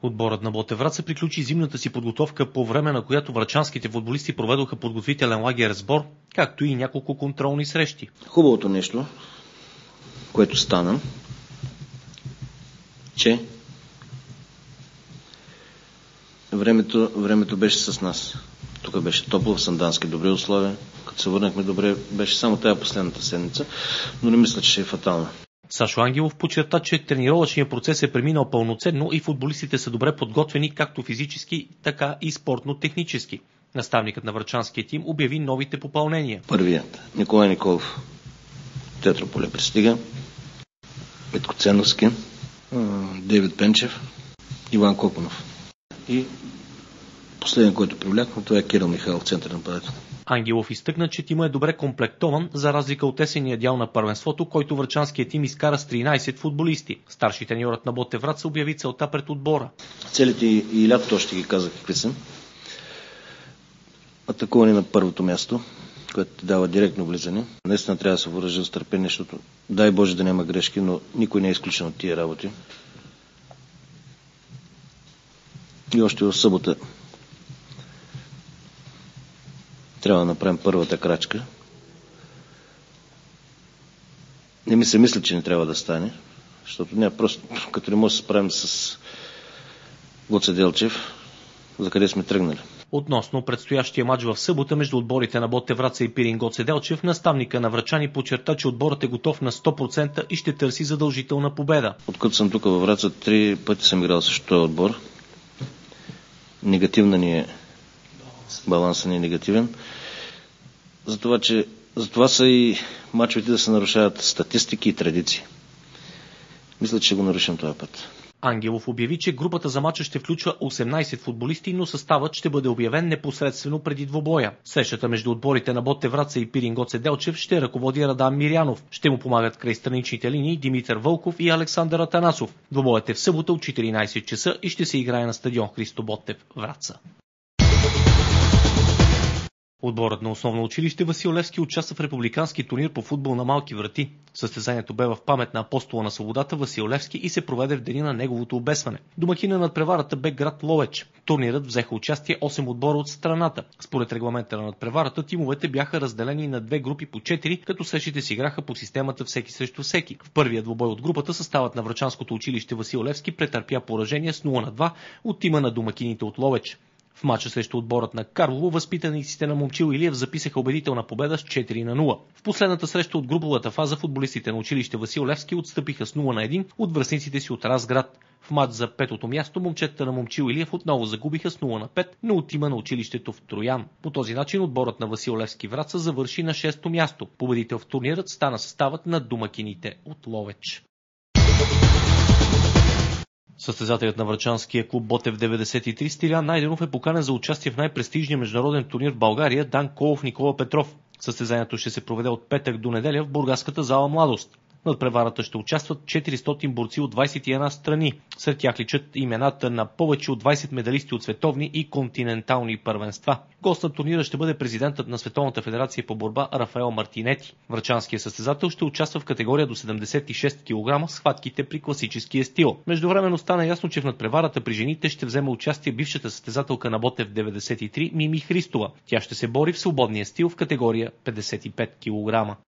Отборът на Ботев Враца приключи зимната си подготовка, по време на която врачанските футболисти проведоха подготвителен лагер сбор, както и няколко контролни срещи. Хубавото нещо, което стана, че времето беше с нас. Тук беше топло, в Сандански добри условия. Като се върнахме добре, беше само тая последната седмица, но не мисля, че ще е фатална. Сашо Ангелов подчерта, че тренировъчният процес е преминал пълноценно и футболистите са добре подготвени както физически, така и спортно-технически. Наставникът на врачанския тим обяви новите попълнения. Първият Николай Николов, Тетрополе пристига, Петко Ценовски, Дейвид Пенчев, Иван Коконов. И последният, който привлякме, това е Кирил Михайлов, център на нападател. Ангелов изтъкна, че тимът е добре комплектован, за разлика от есенния дял на първенството, който врачанският тим изкара с 13 футболисти. Старши треньорът на Ботев Враца обяви целта пред отбора. Целите и лятото ще ги казах какви са. Атакуване на първото място, което ти дава директно влизане. Наистина трябва да се въоръжа с търпение, защото дай Боже да няма грешки, но никой не е изключен от тия работи. И още в събота трябва да направим първата крачка. Не ми се мисля, че не трябва да стане, защото няма просто, като не може да се справим с Гоце Делчев, за къде сме тръгнали. Относно предстоящия матч в събота между отборите на Ботев Враца и Пирин Гоце Делчев, наставника на врачани подчерта, че отборът е готов на 100% и ще търси задължителна победа. Откъдето съм тук във Враца, 3 пъти съм играл срещу този отбор. Негативна ни е, балансът ни е негативен. Затова са и мачовете да се нарушават статистики и традиции. Мисля, че ще го нарушим този път. Ангелов обяви, че групата за мача ще включва 18 футболисти, но съставът ще бъде обявен непосредствено преди двобоя. Срещата между отборите на Ботев Враца и Пирин Гоце Делчев ще ръководи Радам Мирянов. Ще му помагат край страничните линии Димитър Вълков и Александър Атанасов. Двобоят е в събота от 14 часа и ще се играе на стадион Христо Ботев Враца. Отборът на основно училище Васил Левски участва в републикански турнир по футбол на малки врати. Състезанието бе в памет на апостола на свободата Васил Левски и се проведе в деня на неговото обесване. Домакина над преварата бе град Ловеч. Турнирът взеха участие 8 отбора от страната. Според регламента на надпреварата, тимовете бяха разделени на 2 групи по 4, като срещите си играха по системата всеки срещу всеки. В първия двубой от групата съставът на врачанското училище Васил Левски претърпя поражение с 0-2 от тима на домакините от Ловеч. В мача срещу отборът на Карлово възпитаниците на Момчил Илиев записаха убедителна победа с 4-0. В последната среща от груповата фаза футболистите на училище Васил Левски отстъпиха с 0-1 от връстниците си от Разград. В мач за петото място момчетата на Момчил Илиев отново загубиха с 0-5, но от тима на училището в Троян. По този начин отборът на Васил Левски Враца завърши на 6-то място. Победител в турнирът стана съставът на домакините от Ловеч. Състезателят на врачанския клуб Ботев 93 Стилян Найденов е поканен за участие в най-престижния международен турнир в България Дан Колов Никола Петров. Състезанието ще се проведе от петък до неделя в бургаската зала Младост. Над преварата ще участват 400 борци от 21 страни. Сред тях личат имената на повече от 20 медалисти от световни и континентални първенства. Гост на турнира ще бъде президентът на Световната федерация по борба Рафаел Мартинети. Врачанският състезател ще участва в категория до 76 кг с хватките при класическия стил. Междувременно стана ясно, че в надпреварата при жените ще вземе участие бившата състезателка на Ботев 93 Мими Христова. Тя ще се бори в свободния стил в категория 55 кг.